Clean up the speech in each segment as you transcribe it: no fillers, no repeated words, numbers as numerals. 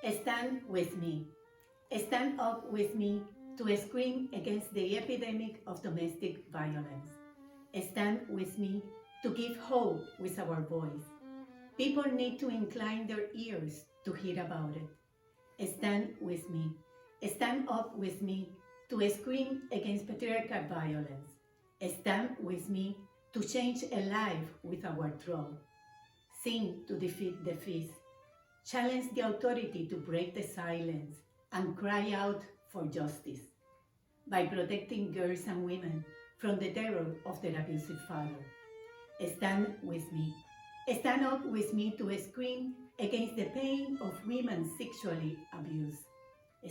Stand with me. Stand up with me to scream against the epidemic of domestic violence. Stand with me to give hope with our voice. People need to incline their ears to hear about it. Stand with me. Stand up with me to scream against patriarchal violence. Stand with me to change a life with our throat. Sing to defeat the feast. Challenge the authority to break the silence and cry out for justice by protecting girls and women from the terror of their abusive father. Stand with me. Stand up with me to scream against the pain of women sexually abused.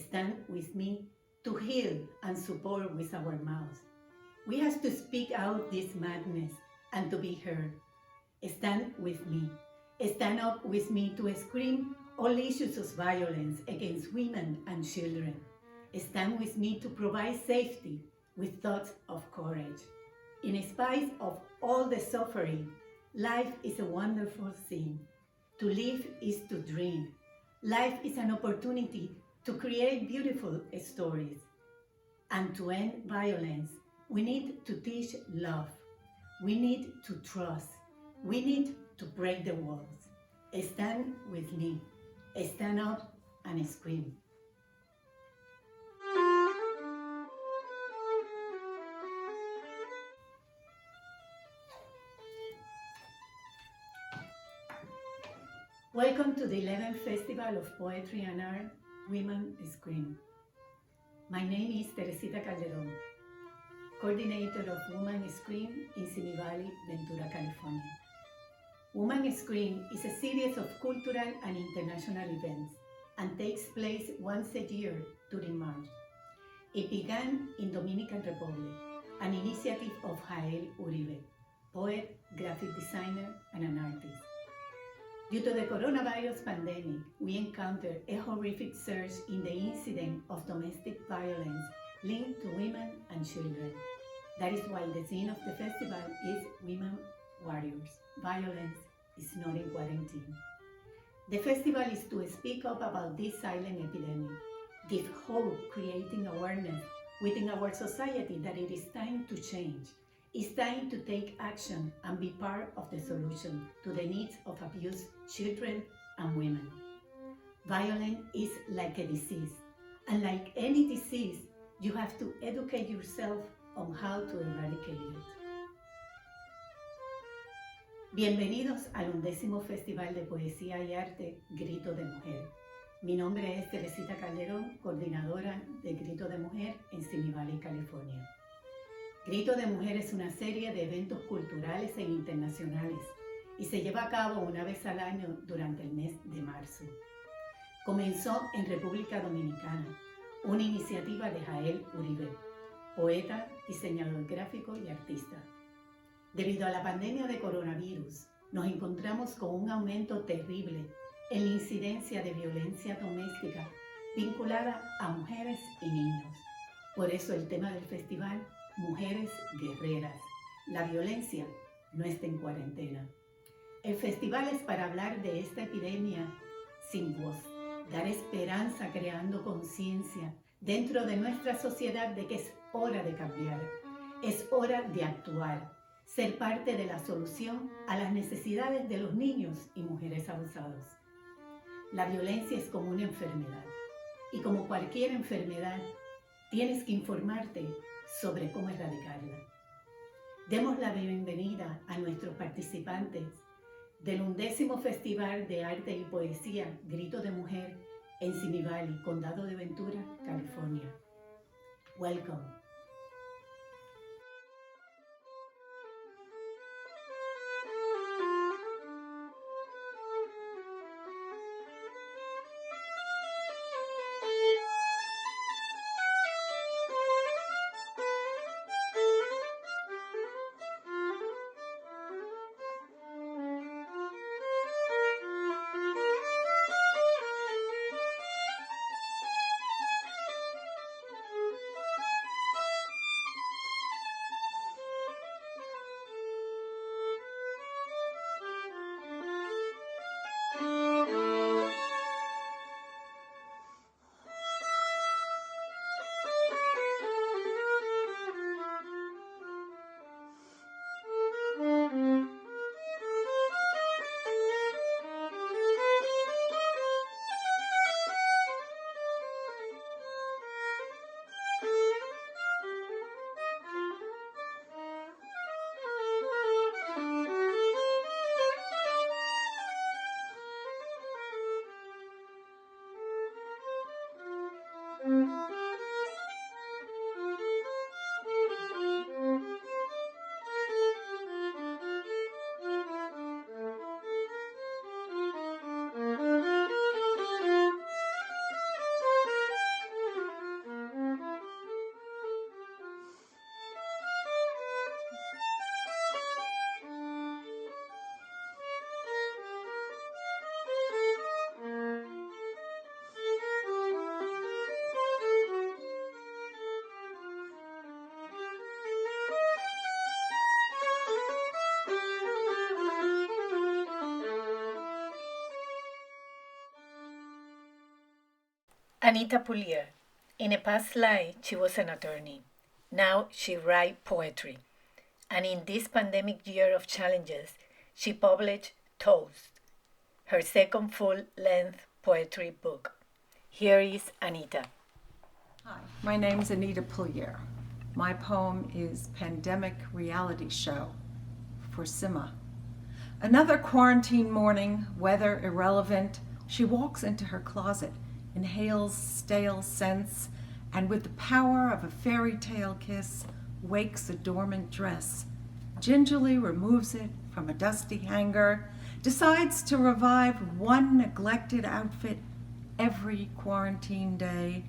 Stand with me to heal and support with our mouths. We have to speak out this madness and to be heard. Stand with me. Stand up with me to scream all issues of violence against women and children. Stand with me to provide safety with thoughts of courage. In spite of all the suffering, life is a wonderful thing. To live is to dream. Life is an opportunity to create beautiful stories. And to end violence, we need to teach love. We need to trust. We need to break the walls. Stand with me. Stand up and scream. Welcome to the 11th Festival of Poetry and Art, Women Scream. My name is Teresita Calderon, coordinator of Women Scream in Simi Valley, Ventura, California. Women Scream is a series of cultural and international events and takes place once a year during March. It began in Dominican Republic, an initiative of Jael Uribe, poet, graphic designer, and an artist. Due to the coronavirus pandemic, we encountered a horrific surge in the incidence of domestic violence linked to women and children. That is why the theme of the festival is Women Warriors. Violence is not in quarantine. The festival is to speak up about this silent epidemic, give hope, creating awareness within our society that it is time to change. It's time to take action and be part of the solution to the needs of abused children and women. Violence is like a disease, and like any disease, you have to educate yourself on how to eradicate it. Bienvenidos al 11º Festival de Poesía y Arte Grito de Mujer. Mi nombre es Teresita Calderón, coordinadora de Grito de Mujer en Simi Valley, California. Grito de Mujer es una serie de eventos culturales e internacionales y se lleva a cabo una vez al año durante el mes de marzo. Comenzó en República Dominicana, una iniciativa de Jael Uribe, poeta, diseñador gráfico y artista. Debido a la pandemia de coronavirus, nos encontramos con un aumento terrible en la incidencia de violencia doméstica vinculada a mujeres y niños. Por eso el tema del festival, Mujeres Guerreras. La violencia no está en cuarentena. El festival es para hablar de esta epidemia sin voz, dar esperanza creando conciencia dentro de nuestra sociedad de que es hora de cambiar, es hora de actuar, ser parte de la solución a las necesidades de los niños y mujeres abusados. La violencia es como una enfermedad y como cualquier enfermedad, tienes que informarte sobre cómo erradicarla. Demos la bienvenida a nuestros participantes del 11º Festival de Arte y Poesía Grito de Mujer en Simi Valley, Condado de Ventura, California. Welcome. Anita Pulier. In a past life, she was an attorney. Now she writes poetry. And in this pandemic year of challenges, she published Toast, her second full-length poetry book. Here is Anita. Hi, my name is Anita Pulier. My poem is Pandemic Reality Show for Sima. Another quarantine morning, weather irrelevant, she walks into her closet, inhales stale scents, and with the power of a fairy tale kiss, wakes a dormant dress, gingerly removes it from a dusty hanger, decides to revive one neglected outfit every quarantine day,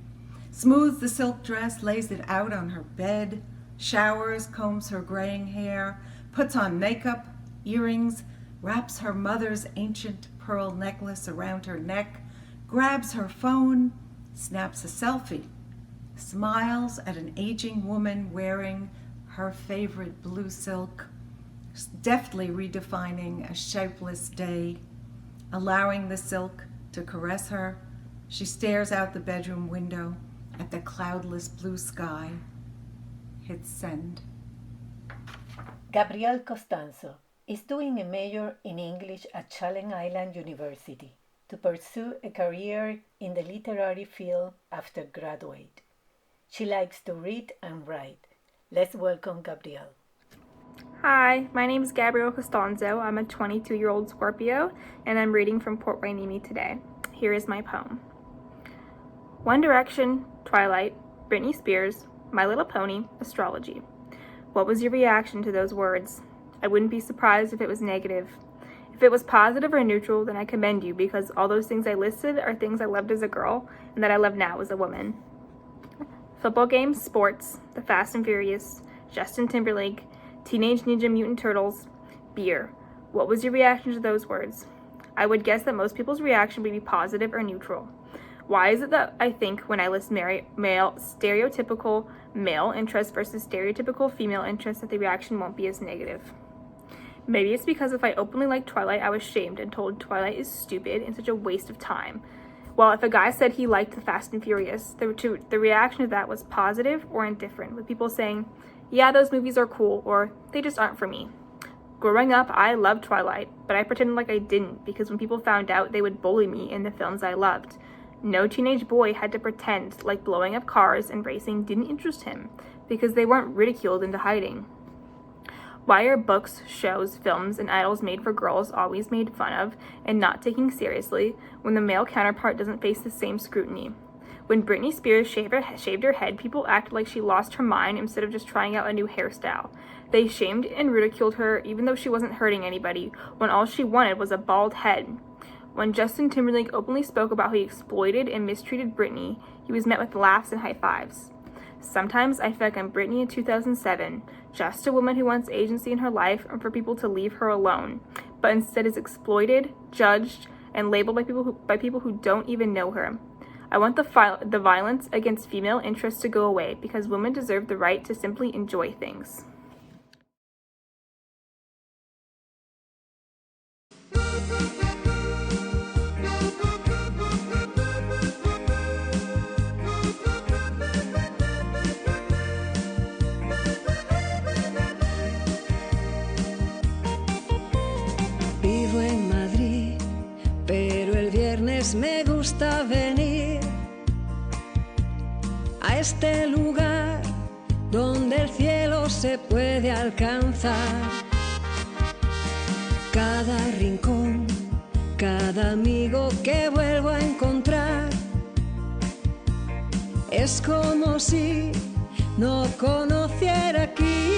smooths the silk dress, lays it out on her bed, showers, combs her graying hair, puts on makeup, earrings, wraps her mother's ancient pearl necklace around her neck, grabs her phone, snaps a selfie, smiles at an aging woman wearing her favorite blue silk, deftly redefining a shapeless day, allowing the silk to caress her. She stares out the bedroom window at the cloudless blue sky, hits send. Gabriel Costanzo is doing a major in English at Challenge Island University to pursue a career in the literary field after graduate. She likes to read and write. Let's welcome Gabrielle. Hi, my name is Gabrielle Costanzo. I'm a 22-year-old Scorpio, and I'm reading from Port Hueneme today. Here is my poem. One Direction, Twilight, Britney Spears, My Little Pony, Astrology. What was your reaction to those words? I wouldn't be surprised if it was negative. If it was positive or neutral, then I commend you, because all those things I listed are things I loved as a girl and that I love now as a woman. Football games, sports, The Fast and Furious, Justin Timberlake, Teenage Ninja Mutant Turtles, beer. What was your reaction to those words? I would guess that most people's reaction would be positive or neutral. Why is it that I think when I list stereotypical male interest versus stereotypical female interest that the reaction won't be as negative? Maybe it's because if I openly liked Twilight, I was shamed and told Twilight is stupid and such a waste of time. Well, if a guy said he liked The Fast and Furious, the reaction to that was positive or indifferent, with people saying, yeah, those movies are cool, or they just aren't for me. Growing up, I loved Twilight, but I pretended like I didn't, because when people found out, they would bully me in the films I loved. No teenage boy had to pretend like blowing up cars and racing didn't interest him, because they weren't ridiculed into hiding. Why are books, shows, films, and idols made for girls always made fun of and not taken seriously when the male counterpart doesn't face the same scrutiny? When Britney Spears shaved her head, people acted like she lost her mind instead of just trying out a new hairstyle. They shamed and ridiculed her even though she wasn't hurting anybody, when all she wanted was a bald head. When Justin Timberlake openly spoke about how he exploited and mistreated Britney, he was met with laughs and high fives. Sometimes I feel like I'm Britney in 2007, just a woman who wants agency in her life and for people to leave her alone, but instead is exploited, judged, and labeled by people who don't even know her. I want the violence against female interests to go away, because women deserve the right to simply enjoy things. Vivo en Madrid, pero el viernes me gusta venir a este lugar donde el cielo se puede alcanzar. Cada rincón, cada amigo que vuelvo a encontrar, Es como si no conociera aquí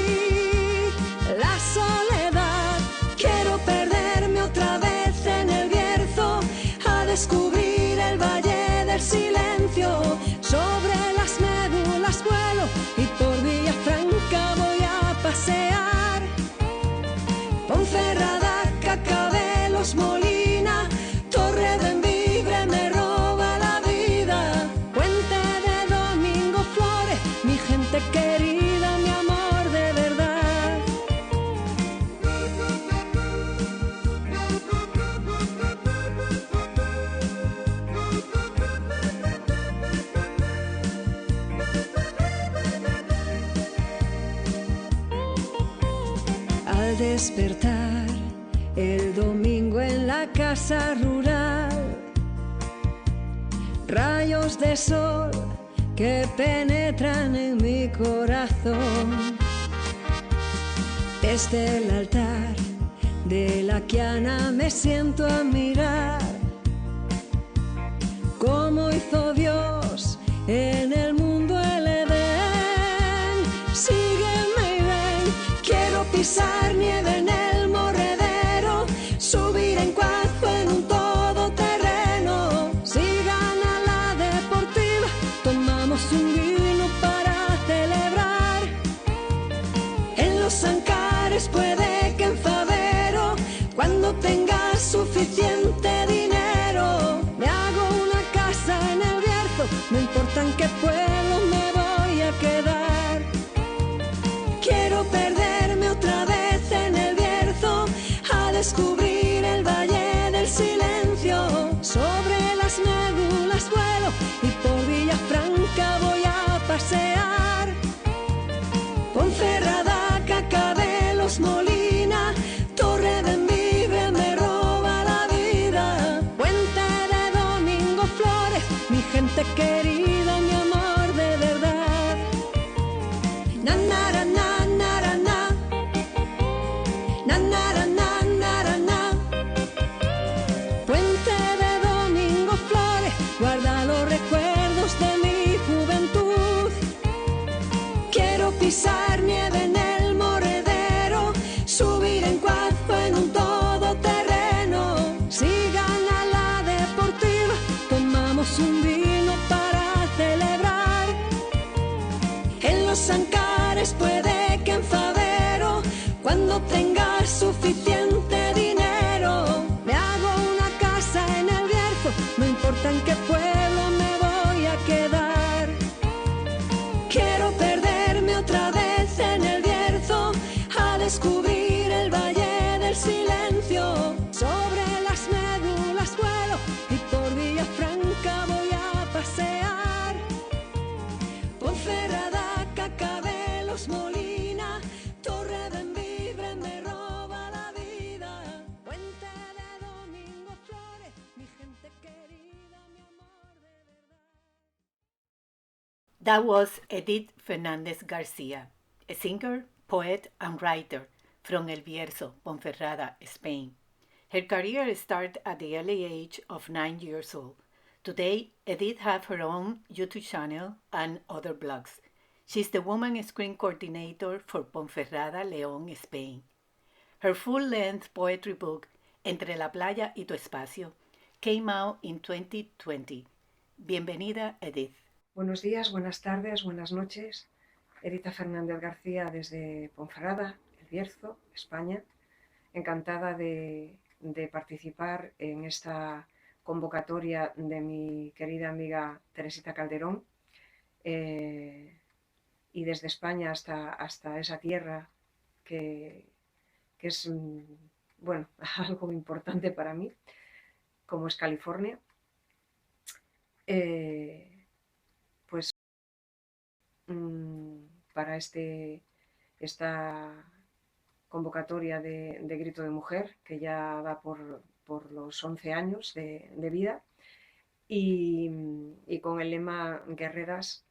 la soledad. Quiero perderme otra vez en el Bierzo, a descubrir el valle del silencio. Sobre las médulas vuelo y por Villafranca voy a pasear. Ponferrada, Cacabelos, Molina, Torre de Envibre me roba la vida. Puente de Domingo Flores, mi gente querida, mi amor de verdad. Al despertar el domingo en la casa rural, rayos de sol que penetran en mi corazón. Desde el altar de la Quiana me siento a mirar cómo hizo Dios en el mundo el Edén. Sígueme y ven, quiero pisar nieve en el Morredero, subir en cuajo en un todoterreno. Si gana la Deportiva, tomamos un vino para celebrar. En los Ancares puede que en Favero, cuando tenga suficiente dinero, me hago una casa en el Bierzo, no importa en qué pueblo me voy a quedar. Quiero perderme otra vez en el Bierzo, a descubrir el valle del silencio. Sobre las médulas vuelo y por Villafranca voy a pasear. Ponferrada, Cacabelos, Molina, Torre de Envibre me roba la vida. Puente de Domingo Flores, mi gente querida, mi amor de verdad. Na na ra, na na ra, na. Na na ra, na na ra, na. Puente de Domingo Flores, guarda los recuerdos de mi juventud. Quiero pisar nieve en el Morredero, subir en cuajo en un todoterreno. Si gana la Deportiva, tomamos un vino para celebrar. En los Ancares puede que en Favero, cuando tenga suficiente dinero, me hago una casa en el Bierzo, no importa en qué pueblo me voy a quedar. Quiero perderme otra vez en el Bierzo, a descubrir el valle del silencio. Sobre las médulas vuelo y por Villafranca voy a pasear. Ponferrada, Cacabelos, Molina, Torre de Envibre me roba la vida. Puente de Domingo Flores, mi gente querida, mi amor de verdad. That was Edith Fernández Garcia, a singer, poet, and writer from El Bierzo, Ponferrada, Spain. Her career started at the early age of 9 years old. Today, Edith has her own YouTube channel and other blogs. She's the woman screen coordinator for Ponferrada, León, Spain. Her full-length poetry book, Entre la playa y tu espacio, came out in 2020. Bienvenida, Edith. Buenos días, buenas tardes, buenas noches. Edith Fernández García desde Ponferrada, El Bierzo, España. Encantada de participar en esta convocatoria de mi querida amiga Teresita Calderón. Y desde España hasta esa tierra que es, bueno, algo importante para mí, como es California. Pues para esta convocatoria de Grito de Mujer, que ya va por los 11 años de vida, y con el lema Guerreras,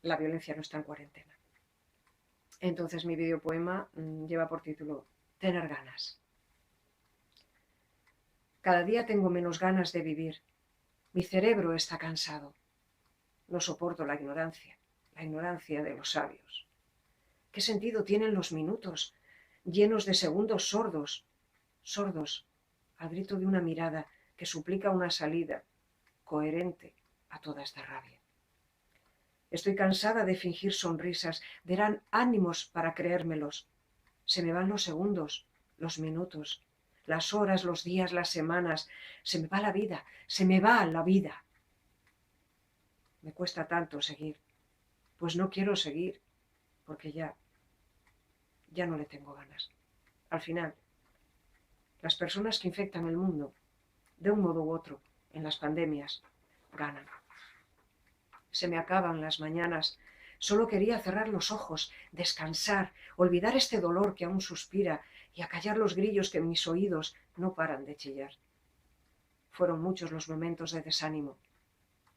la violencia no está en cuarentena. Entonces mi videopoema lleva por título Tener ganas. Cada día tengo menos ganas de vivir. Mi cerebro está cansado. No soporto la ignorancia de los sabios. ¿Qué sentido tienen los minutos llenos de segundos sordos al grito de una mirada que suplica una salida coherente a toda esta rabia? Estoy cansada de fingir sonrisas, de dar ánimos para creérmelos. Se me van los segundos, los minutos, las horas, los días, las semanas. Se me va la vida, se me va la vida. Me cuesta tanto seguir, pues no quiero seguir, porque ya no le tengo ganas. Al final, las personas que infectan el mundo, de un modo u otro, en las pandemias, ganan. Se me acaban las mañanas. Solo quería cerrar los ojos, descansar, olvidar este dolor que aún suspira y acallar los grillos que en mis oídos no paran de chillar. Fueron muchos los momentos de desánimo,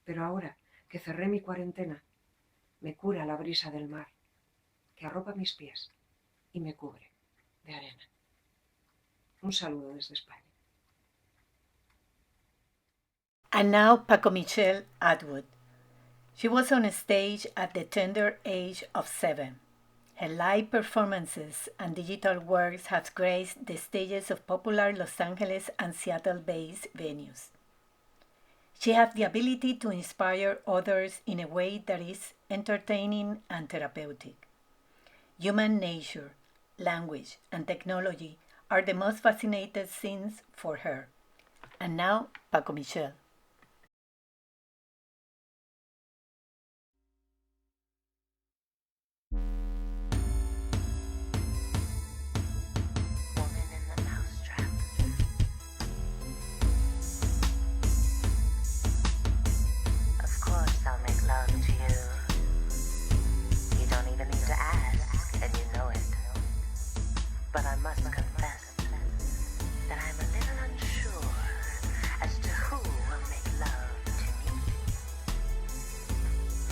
pero ahora que cerré mi cuarentena, me cura la brisa del mar, que arropa mis pies y me cubre de arena. Un saludo desde España. And now Paco Michelle Atwood. She was on stage at the tender age of 7. Her live performances and digital works have graced the stages of popular Los Angeles and Seattle-based venues. She has the ability to inspire others in a way that is entertaining and therapeutic. Human nature, language, and technology are the most fascinating things for her. And now, Paco Michelle. But I must confess that I'm a little unsure as to who will make love to me.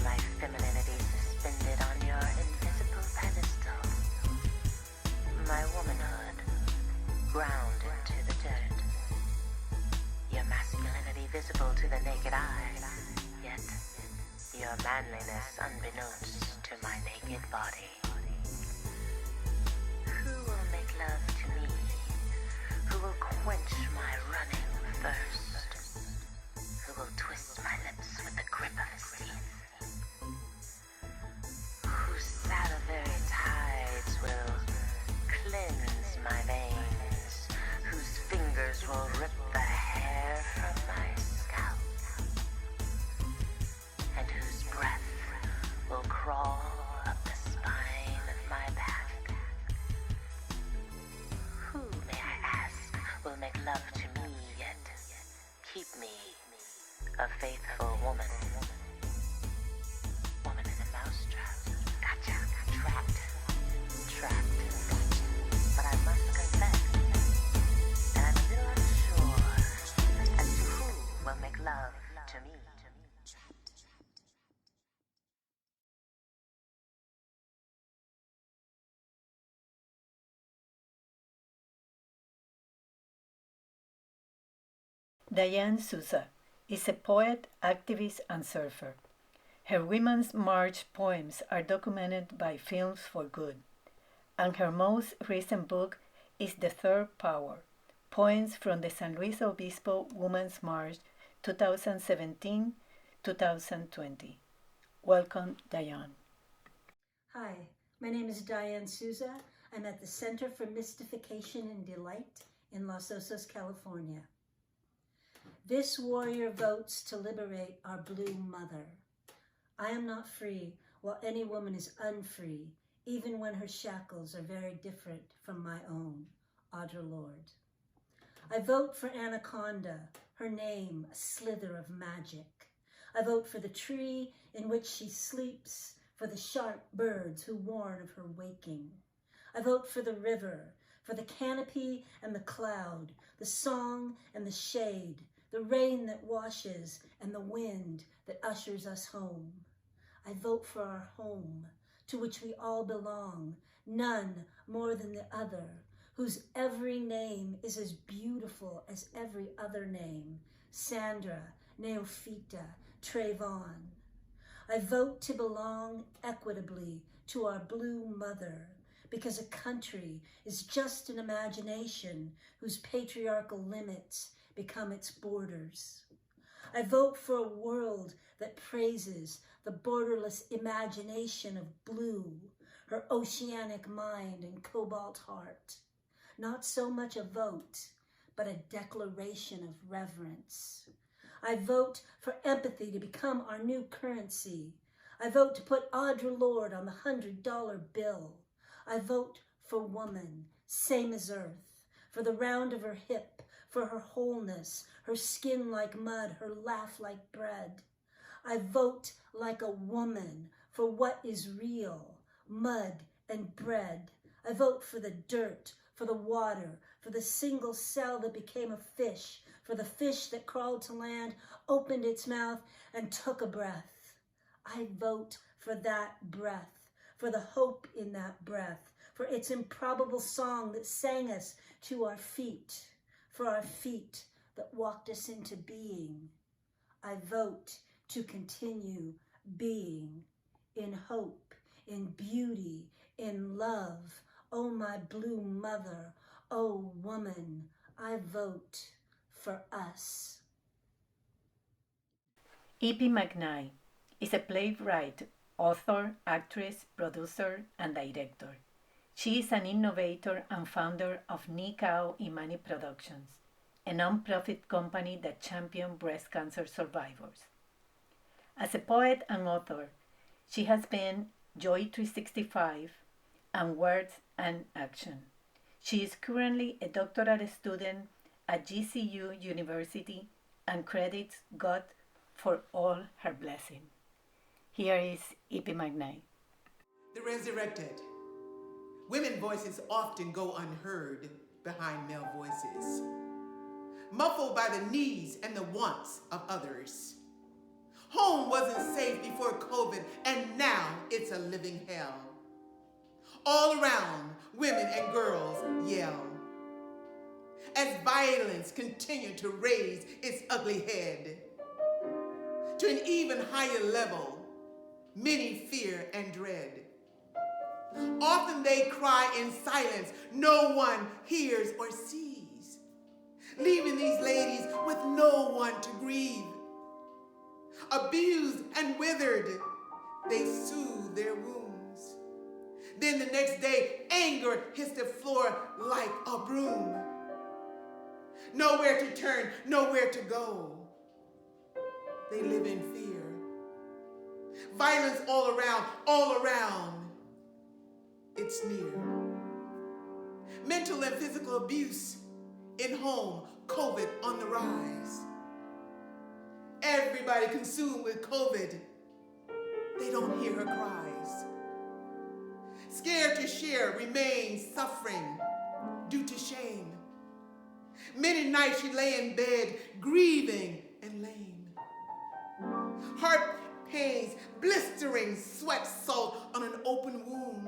My femininity suspended on your invisible pedestal. My womanhood ground into the dirt. Your masculinity visible to the naked eye, yet your manliness unbeknownst to my naked body. Love to me, who will quench my running thirst, who will twist my lips with the grip of his teeth, whose salivary tides will cleanse my veins, whose fingers will rip the hair from my scalp, and whose breath will crawl up the spine of my back. Will make love to me, yet keep me a faithful woman. Woman in a mousetrap. Gotcha. Trapped. Gotcha. But I must confess that I'm a little unsure as to who will make love to me. Diane Souza is a poet, activist, and surfer. Her Women's March poems are documented by Films for Good, and her most recent book is The Third Power, Poems from the San Luis Obispo Women's March 2017-2020. Welcome, Diane. Hi, my name is Diane Souza. I'm at the Center for Mystification and Delight in Los Osos, California. This warrior votes to liberate our blue mother. I am not free, while any woman is unfree, even when her shackles are very different from my own. Audre Lorde. I vote for Anaconda, her name a slither of magic. I vote for the tree in which she sleeps, for the sharp birds who warn of her waking. I vote for the river, for the canopy and the cloud, the song and the shade, the rain that washes and the wind that ushers us home. I vote for our home, to which we all belong, none more than the other, whose every name is as beautiful as every other name, Sandra, Neofita, Trayvon. I vote to belong equitably to our blue mother, because a country is just an imagination whose patriarchal limits become its borders. I vote for a world that praises the borderless imagination of blue, her oceanic mind and cobalt heart. Not so much a vote, but a declaration of reverence. I vote for empathy to become our new currency. I vote to put Audre Lorde on the $100 bill. I vote for woman, same as earth, for the round of her hip, for her wholeness, her skin like mud, her laugh like bread. I vote like a woman for what is real, mud and bread. I vote for the dirt, for the water, for the single cell that became a fish, for the fish that crawled to land, opened its mouth, and took a breath. I vote for that breath, for the hope in that breath, for its improbable song that sang us to our feet, for our feet that walked us into being. I vote to continue being in hope, in beauty, in love. Oh, my blue mother, oh, woman, I vote for us. E.P. McKnight is a playwright, author, actress, producer, and director. She is an innovator and founder of Nikao Imani Productions, a non-profit company that champions breast cancer survivors. As a poet and author, she has been Joy 365 and Words and Action. She is currently a doctoral student at GCU University and credits God for all her blessing. Here is E.P. McKnight. The resurrected. Women voices often go unheard behind male voices, muffled by the needs and the wants of others. Home wasn't safe before COVID, and now it's a living hell. All around, women and girls yell. As violence continues to raise its ugly head to an even higher level, many fear and dread. Often they cry in silence, no one hears or sees, leaving these ladies with no one to grieve. Abused and withered, they soothe their wounds. Then the next day, anger hits the floor like a broom. Nowhere to turn, nowhere to go. They live in fear. Violence all around. It's near. Mental and physical abuse in home, COVID on the rise. Everybody consumed with COVID. They don't hear her cries. Scared to share, remain suffering due to shame. Many nights she lay in bed, grieving and lame. Heart pains, blistering sweat salt on an open wound.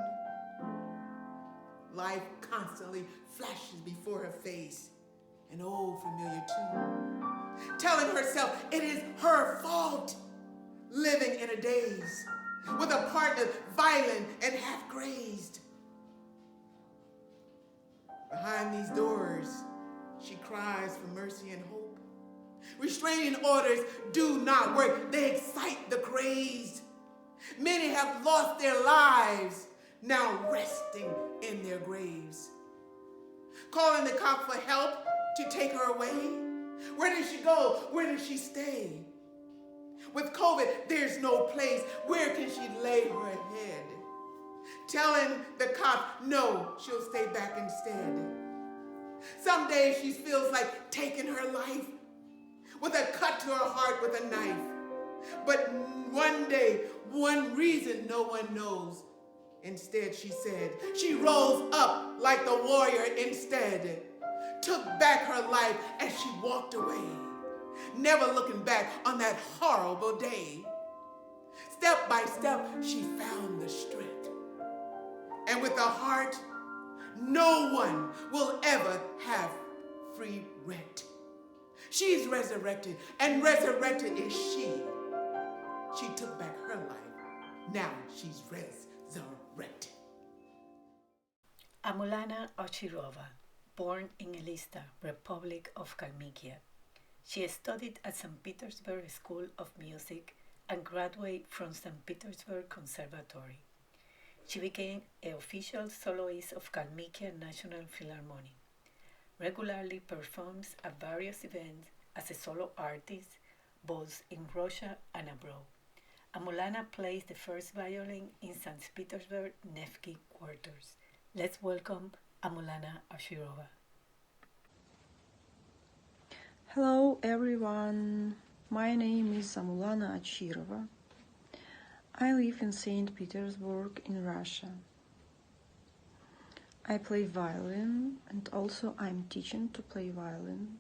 Life constantly flashes before her face, an old familiar tune, telling herself it is her fault, living in a daze, with a partner violent and half crazed. Behind these doors, she cries for mercy and hope. Restraining orders do not work. They excite the crazed. Many have lost their lives, now resting in their graves. Calling the cop for help to take her away. Where did she go? Where did she stay? With COVID, there's no place. Where can she lay her head? Telling the cop, no, she'll stay back instead. Some days she feels like taking her life, with a cut to her heart with a knife. But one day, one reason no one knows. Instead, she said, she rose up like the warrior instead, took back her life as she walked away, never looking back on that horrible day. Step by step, she found the strength. And with a heart, no one will ever have free rent. She's resurrected, and resurrected is she. She took back her life. Now she's resurrected. Amulana Ochirova, born in Elista, Republic of Kalmykia. She studied at St. Petersburg School of Music and graduated from St. Petersburg Conservatory. She became an official soloist of Kalmykia National Philharmonic. Regularly performs at various events as a solo artist, both in Russia and abroad. Amulana plays the first violin in St. Petersburg Nevsky Quarters. Let's welcome Amulana Ochirova. Hello everyone, my name is Amulana Ochirova. I live in St. Petersburg in Russia. I play violin and also I'm teaching to play violin.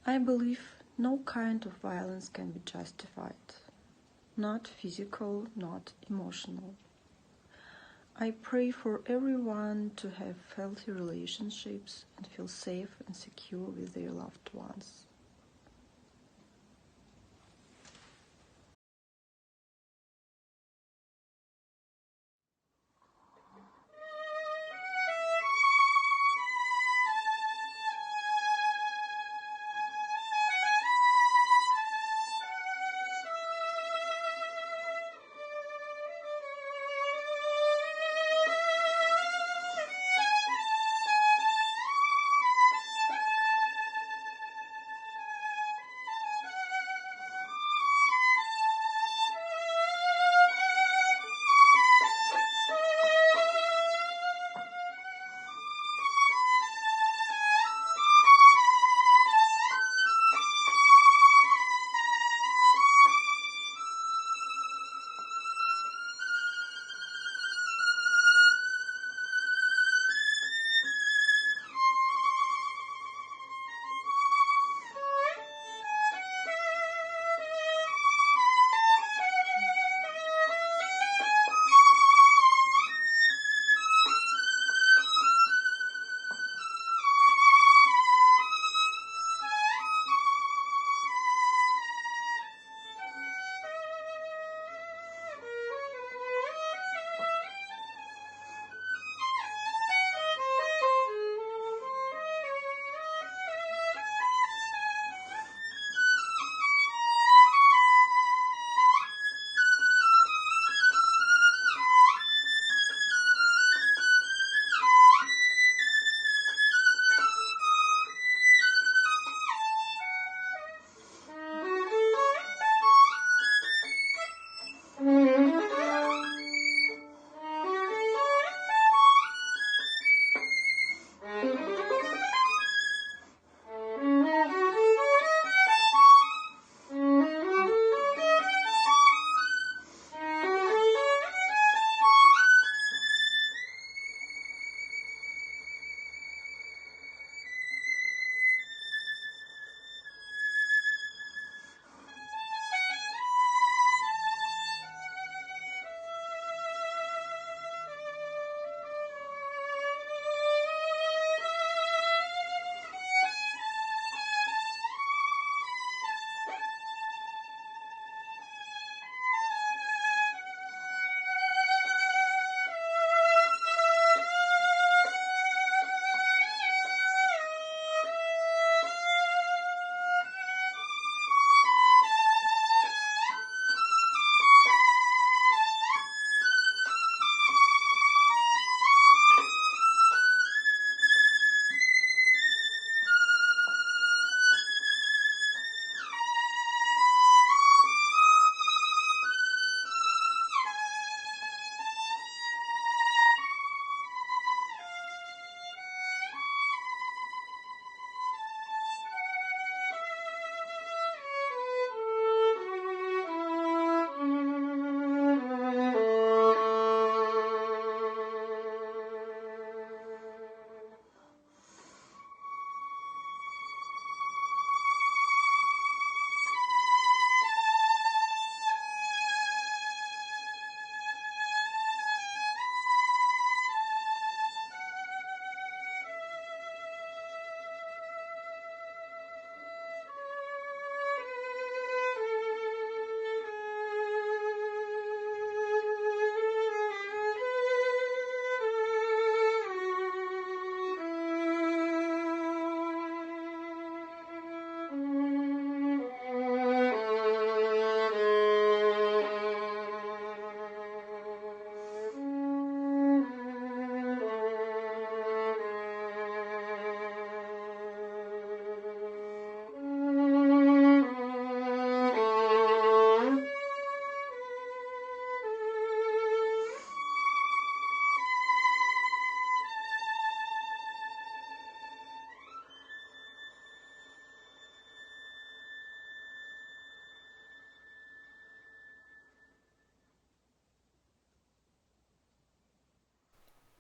I believe no kind of violence can be justified, not physical, not emotional. I pray for everyone to have healthy relationships and feel safe and secure with their loved ones.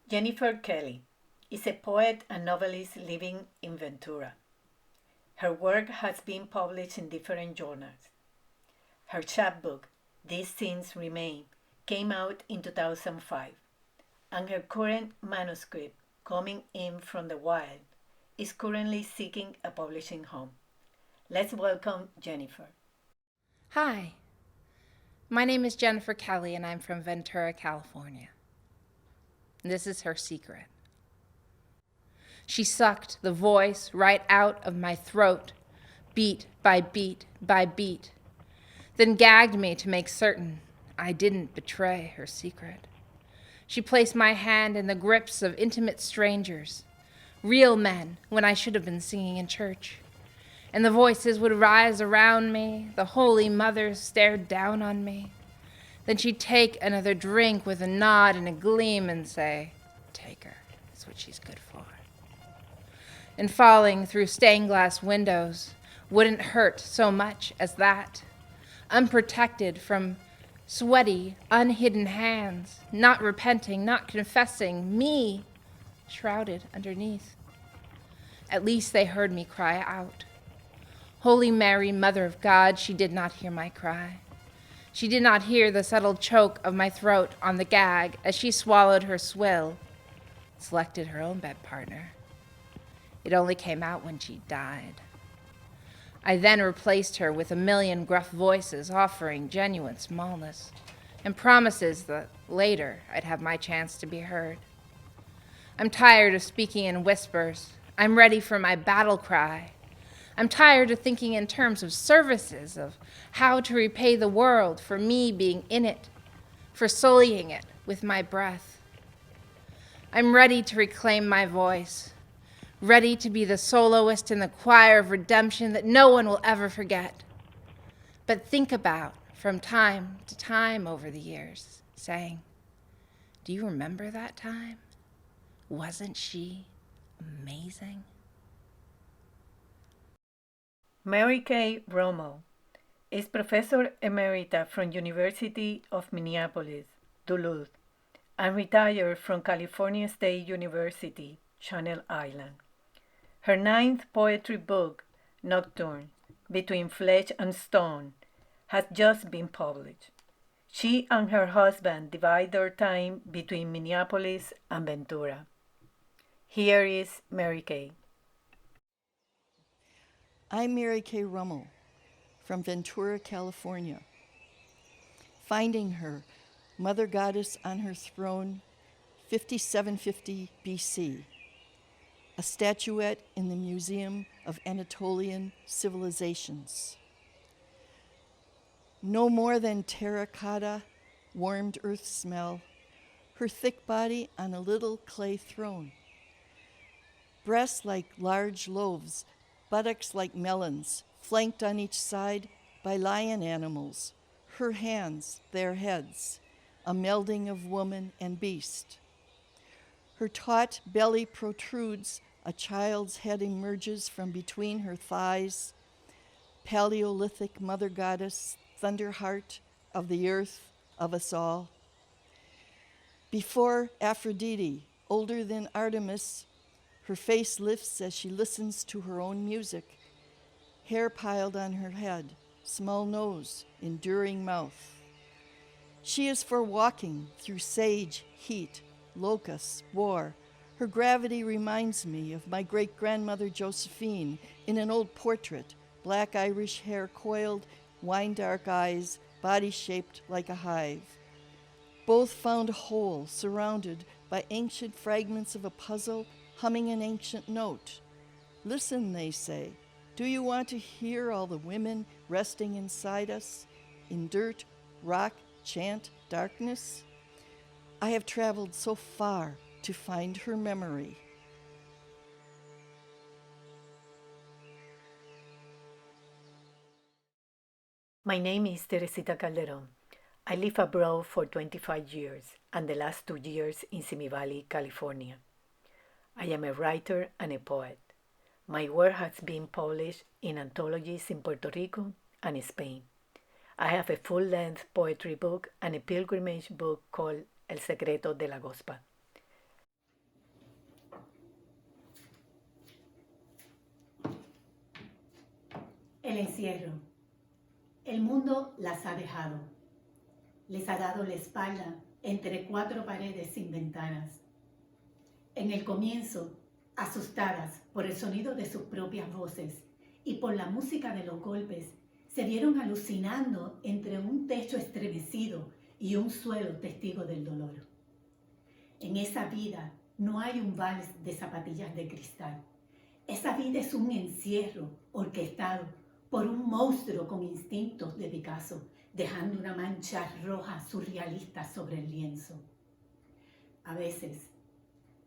Jennifer Kelly is a poet and novelist living in Ventura. Her work has been published in different journals. Her chapbook, These Scenes Remain, came out in 2005, and her current manuscript, Coming In From the Wild, is currently seeking a publishing home. Let's welcome Jennifer. Hi, my name is Jennifer Kelly and I'm from Ventura, California. This is her secret. She sucked the voice right out of my throat, beat by beat by beat, then gagged me to make certain I didn't betray her secret. She placed my hand in the grips of intimate strangers, real men when I should have been singing in church. And the voices would rise around me, the Holy Mother stared down on me. Then she'd take another drink with a nod and a gleam and say, "Take her, that's what she's good for." And falling through stained glass windows wouldn't hurt so much as that, unprotected from sweaty, unhidden hands, not repenting, not confessing, me shrouded underneath. At least they heard me cry out. Holy Mary, Mother of God, she did not hear my cry. She did not hear the subtle choke of my throat on the gag as she swallowed her swill, selected her own bed partner. It only came out when she died. I then replaced her with a million gruff voices offering genuine smallness and promises that later I'd have my chance to be heard. I'm tired of speaking in whispers. I'm ready for my battle cry. I'm tired of thinking in terms of services, of how to repay the world for me being in it, for sullying it with my breath. I'm ready to reclaim my voice, ready to be the soloist in the choir of redemption that no one will ever forget, but think about from time to time over the years, saying, "Do you remember that time? Wasn't she amazing?" Mary Kay Romo is Professor Emerita from University of Minneapolis, Duluth, and retired from California State University, Channel Island. Her 9th poetry book, Nocturne, Between Flesh and Stone, has just been published. She and her husband divide their time between Minneapolis and Ventura. Here is Mary Kay. I'm Mary Kay Rummel from Ventura, California. Finding her, Mother Goddess on her throne, 5750 BC. A statuette in the Museum of Anatolian Civilizations. No more than terracotta, warmed earth smell, her thick body on a little clay throne. Breasts like large loaves, buttocks like melons, flanked on each side by lion animals, her hands, their heads, a melding of woman and beast. Her taut belly protrudes, a child's head emerges from between her thighs. Paleolithic Mother Goddess, thunder heart of the earth, of us all. Before Aphrodite, older than Artemis, her face lifts as she listens to her own music. Hair piled on her head, small nose, enduring mouth. She is for walking through sage, heat, locusts, war. Her gravity reminds me of my great-grandmother Josephine in an old portrait, black Irish hair coiled, wine-dark eyes, body shaped like a hive. Both found whole, surrounded by ancient fragments of a puzzle, humming an ancient note. Listen, they say. Do you want to hear all the women resting inside us, in dirt, rock, chant, darkness? I have traveled so far to find her memory. My name is Teresita Calderon. I live abroad for 25 years and the last 2 years in Simi Valley, California. I am a writer and a poet. My work has been published in anthologies in Puerto Rico and Spain. I have a full-length poetry book and a pilgrimage book called El Secreto de la Gospa. El encierro. El mundo las ha dejado. Les ha dado la espalda entre 4 paredes sin ventanas. En el comienzo, asustadas por el sonido de sus propias voces y por la música de los golpes, se vieron alucinando entre un techo estremecido y un suelo testigo del dolor. En esa vida no hay un vals de zapatillas de cristal. Esa vida es un encierro orquestado por un monstruo con instintos de Picasso, dejando una mancha roja surrealista sobre el lienzo. A veces,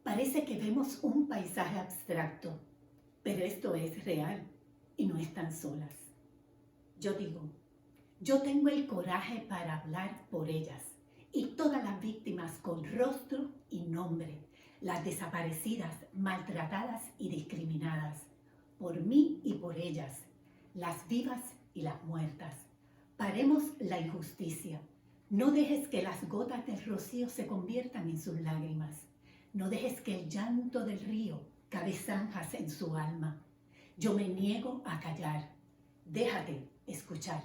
parece que vemos un paisaje abstracto, pero esto es real y no están solas. Yo digo, yo tengo el coraje para hablar por ellas y todas las víctimas con rostro y nombre, las desaparecidas, maltratadas y discriminadas, por mí y por ellas, las vivas y las muertas. Paremos la injusticia. No dejes que las gotas del rocío se conviertan en sus lágrimas. No dejes que el llanto del río cabe zanjas en su alma. Yo me niego a callar. Déjate escuchar.